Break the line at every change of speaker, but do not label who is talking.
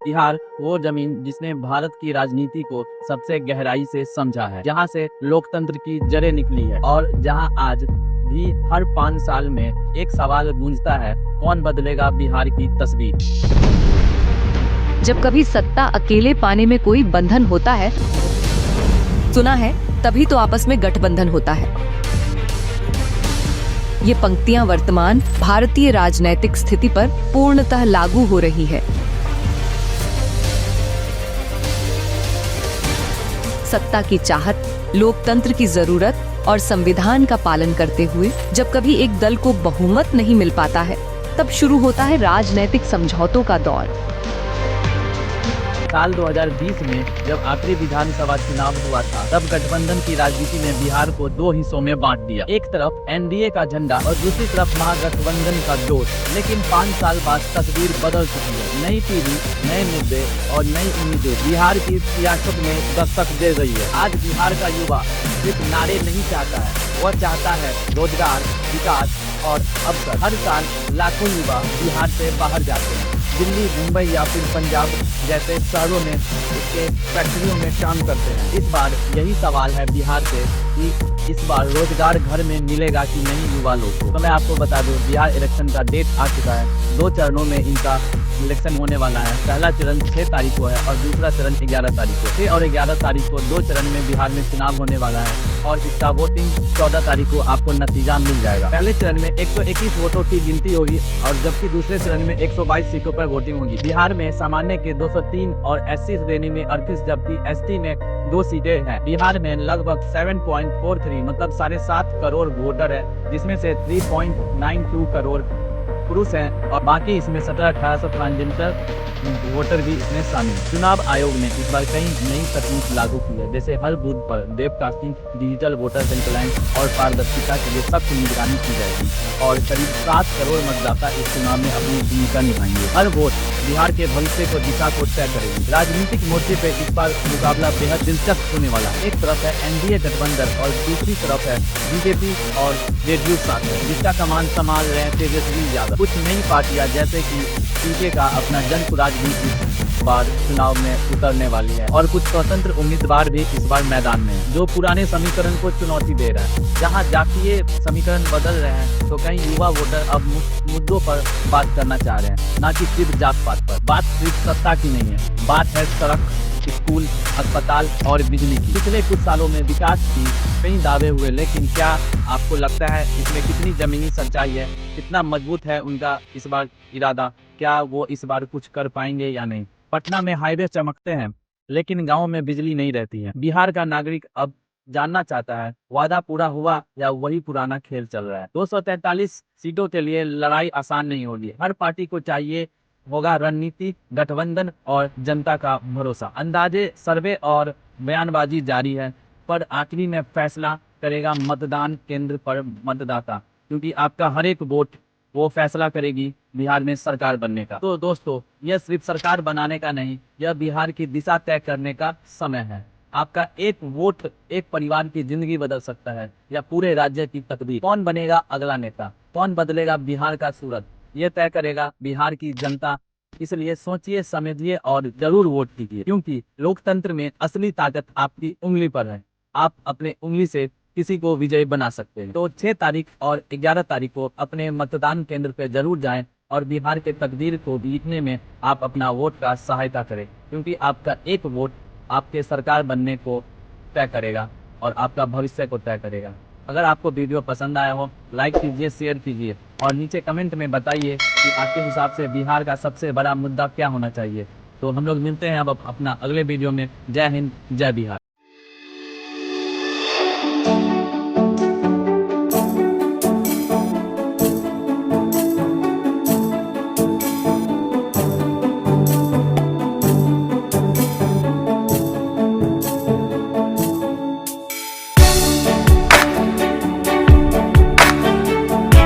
बिहार वो जमीन जिसने भारत की राजनीति को सबसे गहराई से समझा है, जहाँ से लोकतंत्र की जड़ें निकली है और जहाँ आज भी हर 5 साल में एक सवाल गूंजता है, कौन बदलेगा बिहार की तस्वीर।
जब कभी सत्ता अकेले पाने में कोई बंधन होता है, सुना है तभी तो आपस में गठबंधन होता है। ये पंक्तियां वर्तमान भारतीय राजनैतिक स्थिति पर पूर्णतः लागू हो रही है। सत्ता की चाहत, लोकतंत्र की जरूरत और संविधान का पालन करते हुए जब कभी एक दल को बहुमत नहीं मिल पाता है, तब शुरू होता है राजनैतिक समझौतों का दौर।
साल 2020 में जब आखिरी विधानसभा चुनाव हुआ था, तब गठबंधन की राजनीति ने बिहार को दो हिस्सों में बांट दिया। एक तरफ एनडीए का झंडा और दूसरी तरफ महागठबंधन का जोश। लेकिन 5 साल बाद तस्वीर बदल चुकी है। नई पीढ़ी, नए मुद्दे और नई उम्मीदें बिहार की सियासत में दस्तक दे रही है। आज बिहार का युवा सिर्फ नारे नहीं चाहता है, वह चाहता है रोजगार, विकास और अवसर। हर साल लाखों युवा बिहार से बाहर जाते हैं, दिल्ली, मुंबई या फिर पंजाब जैसे शहरों में इसके फैक्ट्रियों में काम करते हैं। इस बार यही सवाल है बिहार से कि इस बार रोजगार घर में मिलेगा कि नहीं युवा लोग को। तो मैं आपको बता दूं, बिहार इलेक्शन का डेट आ चुका है। 2 चरणों में इनका इलेक्शन होने वाला है। पहला चरण 6 तारीख को है और दूसरा चरण 11 तारीख को। 6 और 11 तारीख को 2 चरण में बिहार में चुनाव होने वाला है और इसका वोटिंग 14 तारीख को आपको नतीजा मिल जाएगा। पहले चरण में 121 वोटों की गिनती होगी और जबकि दूसरे चरण में 122 सीटों पर वोटिंग होगी। बिहार में सामान्य के 203 और एससी श्रेणी में 38 जबकि एसटी में 2 सीटें हैं। बिहार में लगभग 7.43 मतलब 7.5 करोड़ वोटर है, जिसमें से 3.92 करोड़ पुरुष हैं और बाकी इसमें 17-18 ट्रांसजेंडर वोटर भी इसमें शामिल। चुनाव आयोग ने इस बार कई नई तकनीक लागू की है, जैसे हर बूथ पर वेबकास्टिंग, डिजिटल वोटर सेंट्रलाइज और पारदर्शिता के लिए सख्त निगरानी की जाएगी और करीब 7 करोड़ मतदाता इस चुनाव में अपनी भूमिका निभाएंगे। हर वोट बिहार के भविष्य को दिशा को तय करेगी। राजनीतिक मोर्चे पे इस बार मुकाबला बेहद दिलचस्प होने वाला है। एक तरफ है एनडीए गठबंधन और दूसरी तरफ है बीजेपी और जेडीयू साथ है, जिसका कमान संभाल रहे हैं तेजस्वी यादव। कुछ नई पार्टियां जैसे कि पीके का अपना जनसुराज भी इस बार चुनाव में उतरने वाली है और कुछ स्वतंत्र उम्मीदवार भी इस बार मैदान में हैं, जो पुराने समीकरण को चुनौती दे रहा है। जहां जातीय समीकरण बदल रहे हैं, तो कई युवा वोटर अब मुद्दों पर बात करना चाह रहे हैं, न कि सिर्फ जात पात पर। बात सिर्फ सत्ता की नहीं है, बात है सड़क, स्कूल, अस्पताल और बिजली की। पिछले कुछ सालों में विकास की कई दावे हुए, लेकिन क्या आपको लगता है इसमें कितनी जमीनी सच्चाई है, कितना मजबूत है उनका इस बार इरादा, क्या वो इस बार कुछ कर पाएंगे या नहीं। पटना में हाईवे चमकते हैं, लेकिन गांव में बिजली नहीं रहती है। बिहार का नागरिक अब जानना चाहता है, वादा पूरा हुआ या वही पुराना खेल चल रहा है। 243 सीटों के लिए लड़ाई आसान नहीं होगी। हर पार्टी को चाहिए होगा रणनीति, गठबंधन और जनता का भरोसा। अंदाजे, सर्वे और बयानबाजी जारी है, पर आखिरी में फैसला करेगा मतदान केंद्र पर मतदाता, क्योंकि आपका हर एक वोट वो फैसला करेगी बिहार में सरकार बनने का। तो दोस्तों, यह सिर्फ सरकार बनाने का नहीं, यह बिहार की दिशा तय करने का समय है। आपका एक वोट एक परिवार की जिंदगी बदल सकता है या पूरे राज्य की तकदीर। कौन बनेगा अगला नेता, कौन बदलेगा बिहार का सूरत, ये तय करेगा बिहार की जनता। इसलिए सोचिए, समझिए और जरूर वोट कीजिए, क्योंकि लोकतंत्र में असली ताकत आपकी उंगली पर है। आप अपने उंगली से किसी को विजयी बना सकते हैं। तो 6 तारीख और 11 तारीख को अपने मतदान केंद्र पर जरूर जाएं और बिहार के तकदीर को जीतने में आप अपना वोट का सहायता करें, क्योंकि आपका एक वोट आपके सरकार बनने को तय करेगा और आपका भविष्य को तय करेगा। अगर आपको वीडियो पसंद आया हो, लाइक कीजिए, शेयर कीजिए और नीचे कमेंट में बताइए कि आपके हिसाब से बिहार का सबसे बड़ा मुद्दा क्या होना चाहिए। तो हम लोग मिलते हैं अब अपना अगले वीडियो में। जय हिंद, जय बिहार।